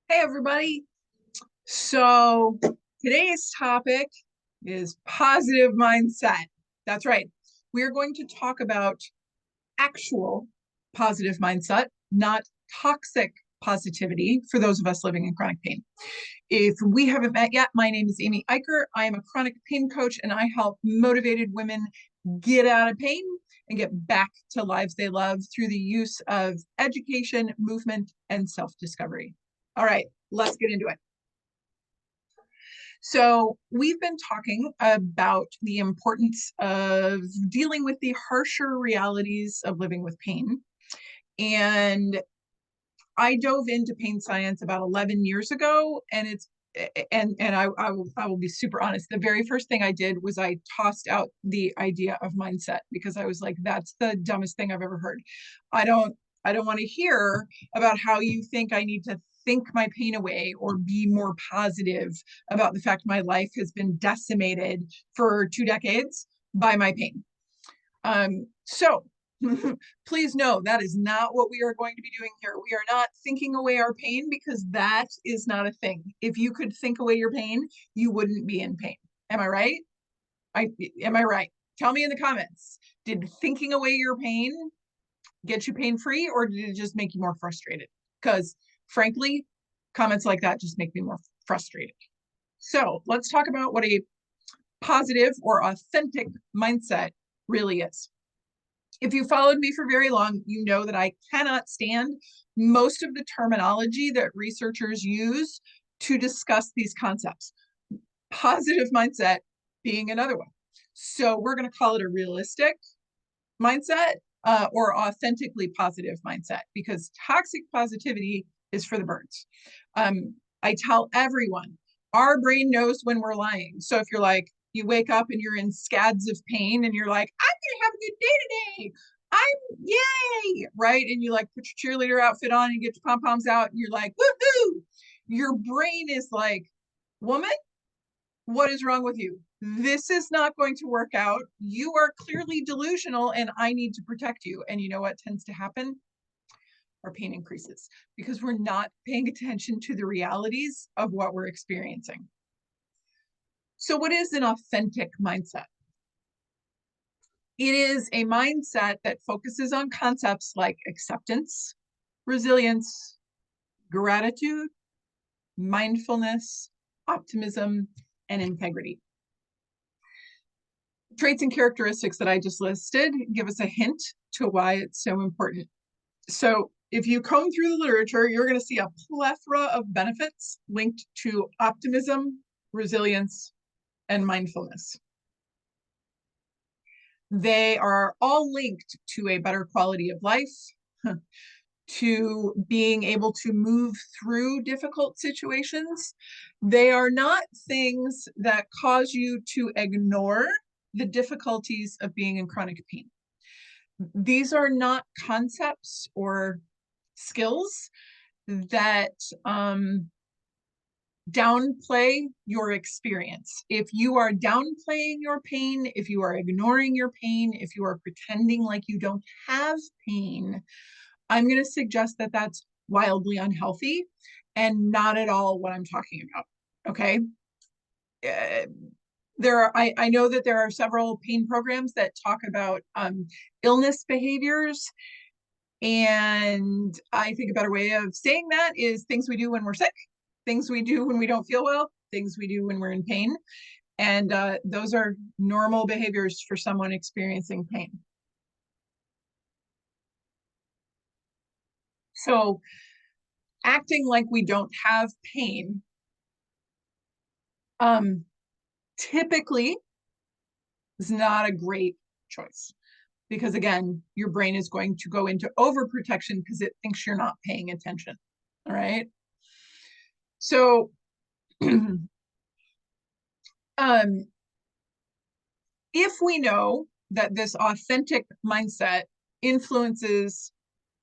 Hey, everybody. So today's topic is positive mindset. That's right. We're going to talk about actual positive mindset, not toxic positivity for those of us living in chronic pain. If we haven't met yet, my name is Amy Eicher. I am a chronic pain coach and I help motivated women get out of pain and get back to lives they love through the use of education, movement, and self-discovery. All right, let's get into it. So, we've been talking about the importance of dealing with the harsher realities of living with pain. And I dove into pain science about 11 years ago, and I will be super honest. The very first thing I did was I tossed out the idea of mindset because I was like, that's the dumbest thing I've ever heard. I don't I don't want to hear about how you think I need to think my pain away or be more positive about the fact my life has been decimated for 2 decades by my pain. So please know that is not what we are going to be doing here. We are not thinking away our pain because that is not a thing. If you could think away your pain, you wouldn't be in pain. Am I right? Am I right? Tell me in the comments. Did thinking away your pain get you pain free or did it just make you more frustrated? Because frankly, comments like that just make me more frustrated. So let's talk about what a positive or authentic mindset really is. If you followed me for very long, you know that I cannot stand most of the terminology that researchers use to discuss these concepts. Positive mindset being another one. So we're going to call it a realistic mindset or authentically positive mindset because toxic positivity is for the birds. I tell everyone our brain knows when we're lying. So if you're like, you wake up and you're in scads of pain and you're like, I'm going to have a good day today. Yay, right? And you like put your cheerleader outfit on and get your pom poms out and you're like, woohoo. Your brain is like, woman, what is wrong with you? This is not going to work out. You are clearly delusional and I need to protect you. And you know what tends to happen? Our pain increases because we're not paying attention to the realities of what we're experiencing. So, what is an authentic mindset? It is a mindset that focuses on concepts like acceptance, resilience, gratitude, mindfulness, optimism, and integrity. Traits and characteristics that I just listed give us a hint to why it's so important. So, if you comb through the literature, you're going to see a plethora of benefits linked to optimism, resilience, and mindfulness. They are all linked to a better quality of life, to being able to move through difficult situations. They are not things that cause you to ignore the difficulties of being in chronic pain. These are not concepts or skills that downplay your experience. If you are downplaying your pain, if you are ignoring your pain, if you are pretending like you don't have pain, I'm going to suggest that that's wildly unhealthy and not at all what I'm talking about. Okay. I know that there are several pain programs that talk about illness behaviors. And I think a better way of saying that is things we do when we're sick, things we do when we don't feel well, things we do when we're in pain. And those are normal behaviors for someone experiencing pain. So acting like we don't have pain typically is not a great choice because again, your brain is going to go into overprotection because it thinks you're not paying attention. All right. So if we know that this authentic mindset influences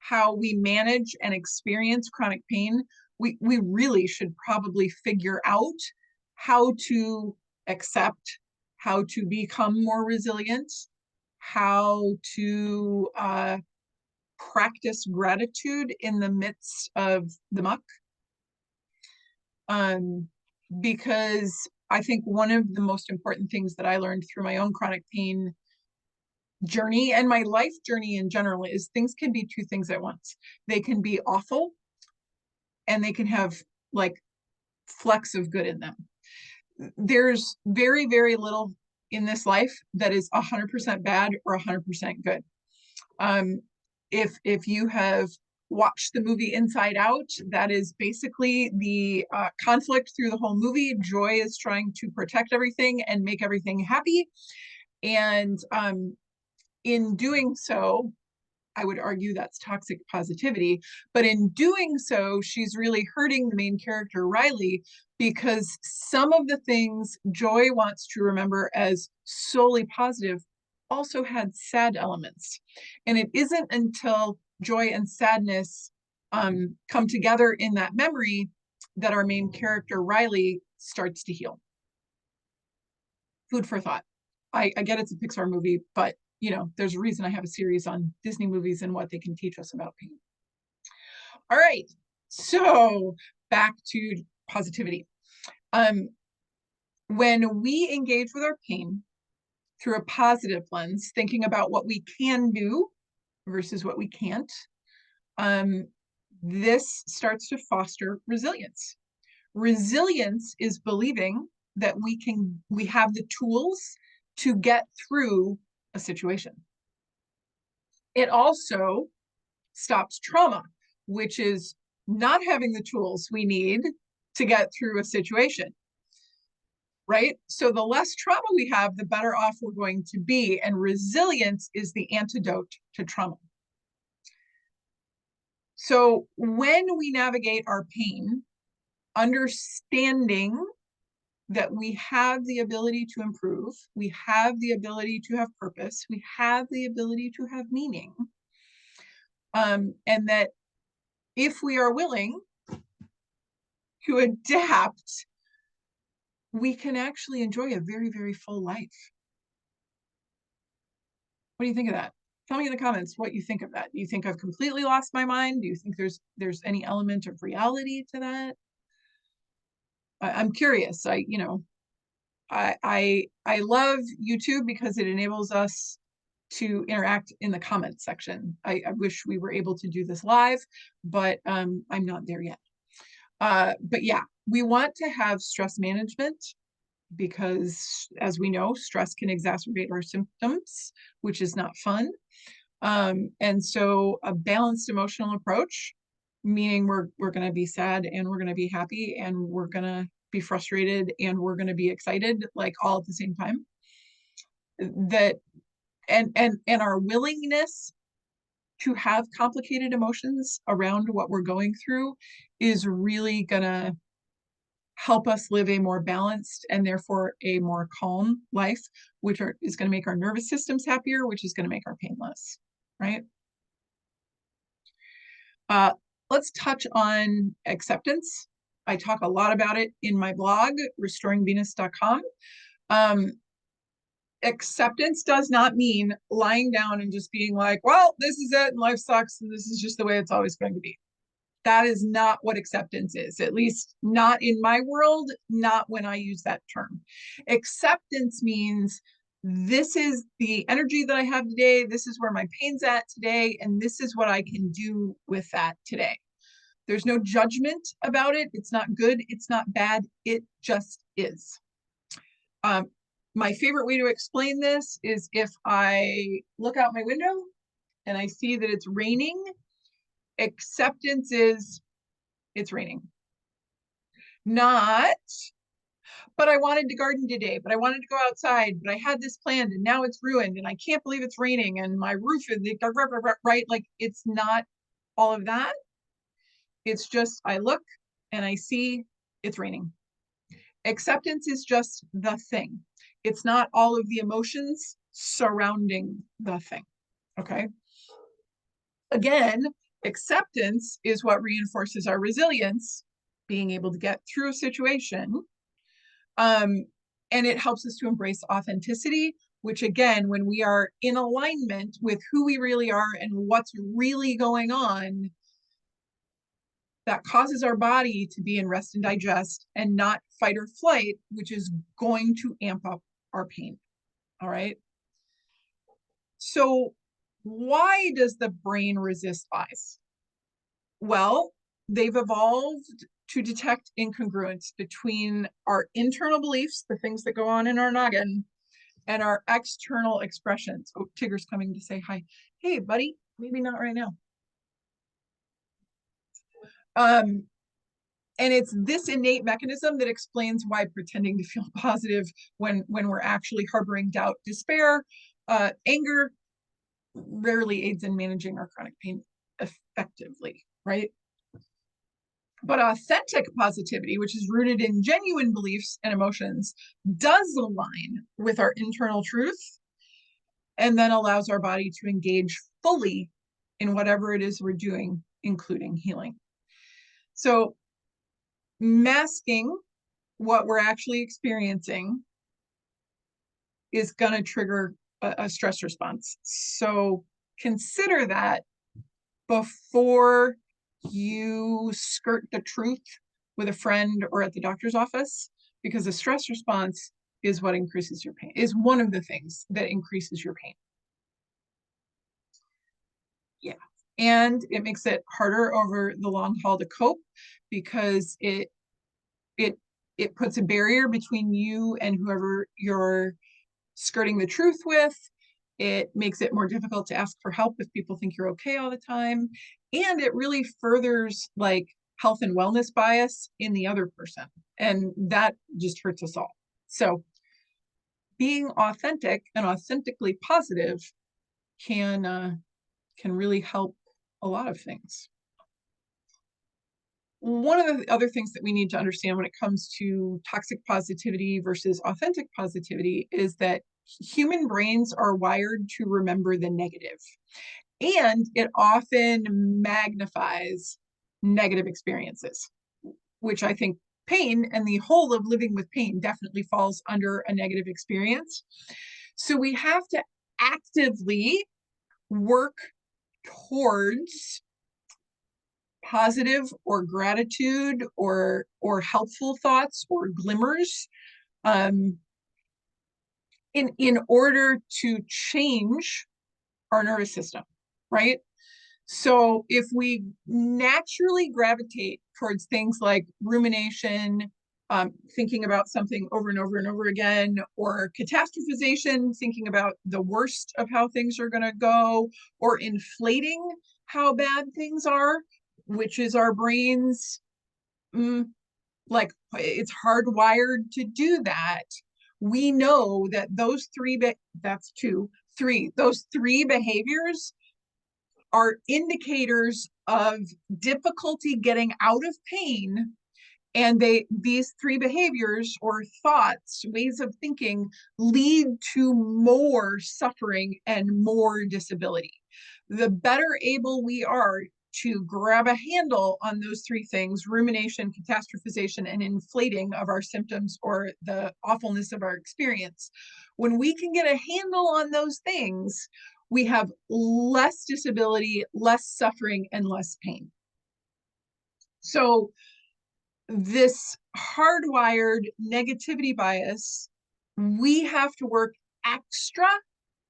how we manage and experience chronic pain, we really should probably figure out how to accept, how to become more resilient, how to practice gratitude in the midst of the muck. Because I think one of the most important things that I learned through my own chronic pain journey and my life journey in general is things can be two things at once. They can be awful and they can have like flecks of good in them. There's very, very little in this life that is 100% bad or 100% good. If you have watched the movie Inside Out, that is basically the conflict through the whole movie. Joy is trying to protect everything and make everything happy. And in doing so, I would argue that's toxic positivity. But in doing so, she's really hurting the main character, Riley, because some of the things Joy wants to remember as solely positive also had sad elements. And it isn't until joy and sadness come together in that memory that our main character, Riley, starts to heal. Food for thought. I get it's a Pixar movie, but there's a reason I have a series on Disney movies and what they can teach us about pain. All right, so back to positivity. When we engage with our pain through a positive lens, thinking about what we can do versus what we can't, this starts to foster resilience. Resilience is believing that we have the tools to get through a situation. It also stops trauma, which is not having the tools we need to get through a situation, right? So the less trauma we have, the better off we're going to be. And resilience is the antidote to trauma. So when we navigate our pain, understanding that we have the ability to improve, we have the ability to have purpose, we have the ability to have meaning, and that if we are willing to adapt, we can actually enjoy a very, very full life. What do you think of that? Tell me in the comments what you think of that. Do you think I've completely lost my mind? Do you think there's any element of reality to that? I'm curious. I love YouTube because it enables us to interact in the comments section. I wish we were able to do this live, but I'm not there yet. But yeah, we want to have stress management because, as we know, stress can exacerbate our symptoms, which is not fun. And so a balanced emotional approach, meaning we're going to be sad and we're going to be happy and we're going to be frustrated and we're going to be excited, like all at the same time. That and our willingness to have complicated emotions around what we're going through is really going to help us live a more balanced and therefore a more calm life, which is going to make our nervous systems happier, which is going to make our pain less, right? Let's touch on acceptance. I talk a lot about it in my blog, restoringvenus.com. Acceptance does not mean lying down and just being like, well, this is it and life sucks and this is just the way it's always going to be. That is not what acceptance is, at least not in my world, not when I use that term. Acceptance means this is the energy that I have today, this is where my pain's at today, and this is what I can do with that today. There's no judgment about it. It's not good, it's not bad, it just is. My favorite way to explain this is if I look out my window and I see that it's raining. Acceptance is it's raining. Not, but I wanted to garden today, but I wanted to go outside, but I had this planned and now it's ruined and I can't believe it's raining and my roof is right. Like it's not all of that. It's just I look and I see it's raining. Acceptance is just the thing. It's not all of the emotions surrounding the thing. Okay. Again, acceptance is what reinforces our resilience, being able to get through a situation. And it helps us to embrace authenticity, which again, when we are in alignment with who we really are and what's really going on, that causes our body to be in rest and digest and not fight or flight, which is going to amp up our pain. All right. So, why does the brain resist lies? Well, they've evolved to detect incongruence between our internal beliefs, the things that go on in our noggin, and our external expressions. Oh, Tigger's coming to say hi. Hey, buddy, maybe not right now. And it's this innate mechanism that explains why pretending to feel positive when we're actually harboring doubt, despair, anger rarely aids in managing our chronic pain effectively, right? But authentic positivity, which is rooted in genuine beliefs and emotions, does align with our internal truth and then allows our body to engage fully in whatever it is we're doing, including healing. So, masking what we're actually experiencing is going to trigger a stress response. So, consider that before you skirt the truth with a friend or at the doctor's office, because the stress response is what increases your pain, is one of the things that increases your pain. Yeah. And it makes it harder over the long haul to cope because it puts a barrier between you and whoever you're skirting the truth with. It makes it more difficult to ask for help if people think you're okay all the time. And it really furthers like health and wellness bias in the other person. And that just hurts us all. So being authentic and authentically positive can really help a lot of things. One of the other things that we need to understand when it comes to toxic positivity versus authentic positivity is that human brains are wired to remember the negative, and it often magnifies negative experiences, which I think pain and the whole of living with pain definitely falls under a negative experience. So we have to actively work towards positive or gratitude or helpful thoughts or glimmers in order to change our nervous system, right? So if we naturally gravitate towards things like rumination, thinking about something over and over and over again, or catastrophization, thinking about the worst of how things are going to go, or inflating how bad things are, which is our brains, like it's hardwired to do that. We know that those those three behaviors are indicators of difficulty getting out of pain. And these three behaviors or thoughts, ways of thinking, lead to more suffering and more disability. The better able we are to grab a handle on those three things, rumination, catastrophization, and inflating of our symptoms or the awfulness of our experience, when we can get a handle on those things, we have less disability, less suffering, and less pain. So this hardwired negativity bias, we have to work extra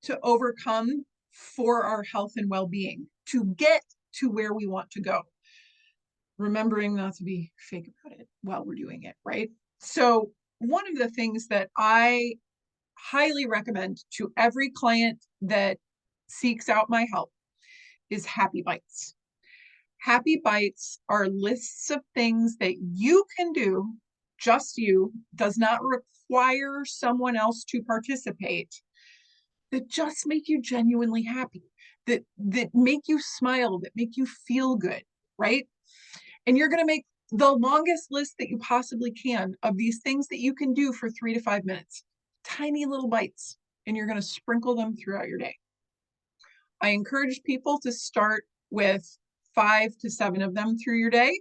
to overcome for our health and well-being to get to where we want to go. Remembering not to be fake about it while we're doing it, right? So one of the things that I highly recommend to every client that seeks out my help is Happy Bites. Happy Bites are lists of things that you can do, just you, does not require someone else to participate, that just make you genuinely happy, that make you smile, that make you feel good, right? And you're going to make the longest list that you possibly can of these things that you can do for 3 to 5 minutes, tiny little bites, and you're going to sprinkle them throughout your day. I encourage people to start with 5 to 7 of them through your day.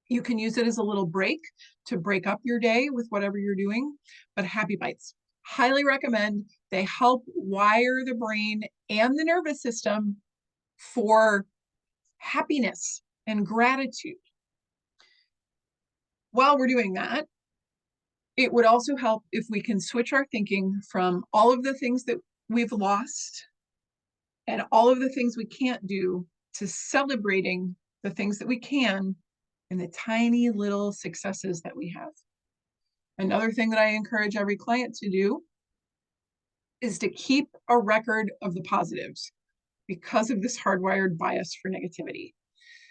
You can use it as a little break to break up your day with whatever you're doing, but Happy Bites, highly recommend. They help wire the brain and the nervous system for happiness, and gratitude. While we're doing that, it would also help if we can switch our thinking from all of the things that we've lost and all of the things we can't do to celebrating the things that we can and the tiny little successes that we have. Another thing that I encourage every client to do is to keep a record of the positives because of this hardwired bias for negativity.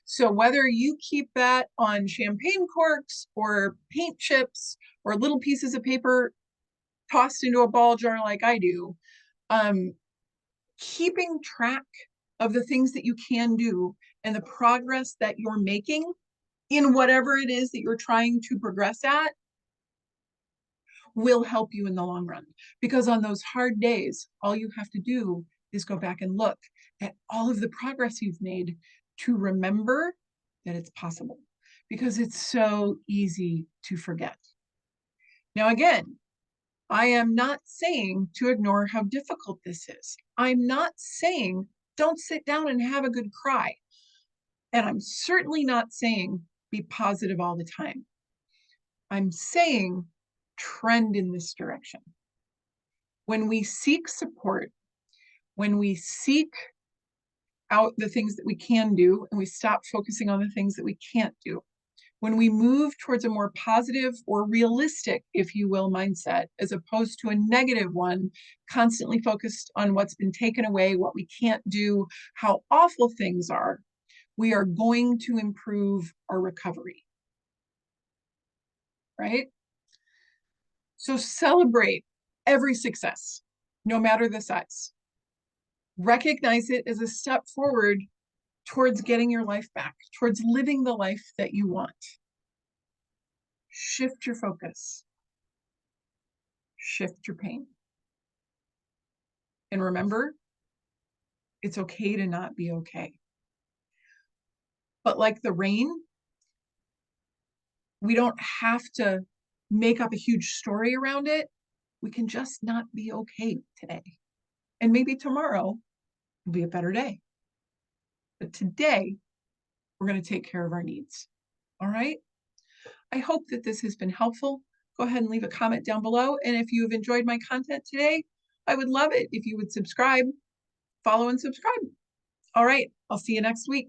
So whether you keep that on champagne corks or paint chips or little pieces of paper tossed into a ball jar like I do, keeping track of the things that you can do and the progress that you're making in whatever it is that you're trying to progress at will help you in the long run. Because on those hard days, all you have to do is go back and look at all of the progress you've made to remember that it's possible, because it's so easy to forget. Now, again, I am not saying to ignore how difficult this is. I'm not saying don't sit down and have a good cry. And I'm certainly not saying be positive all the time. I'm saying trend in this direction. When we seek support, when we seek out the things that we can do and we stop focusing on the things that we can't do, when we move towards a more positive or realistic, if you will, mindset, as opposed to a negative one, constantly focused on what's been taken away, what we can't do, how awful things are, we are going to improve our recovery, right? So celebrate every success, no matter the size. Recognize it as a step forward towards getting your life back, towards living the life that you want. Shift your focus. Shift your pain. And remember, it's okay to not be okay. But like the rain, we don't have to make up a huge story around it. We can just not be okay today. And maybe tomorrow will be a better day. But today, we're going to take care of our needs. All right? I hope that this has been helpful. Go ahead and leave a comment down below. And if you've enjoyed my content today, I would love it if you would subscribe, follow, and subscribe. All right, I'll see you next week.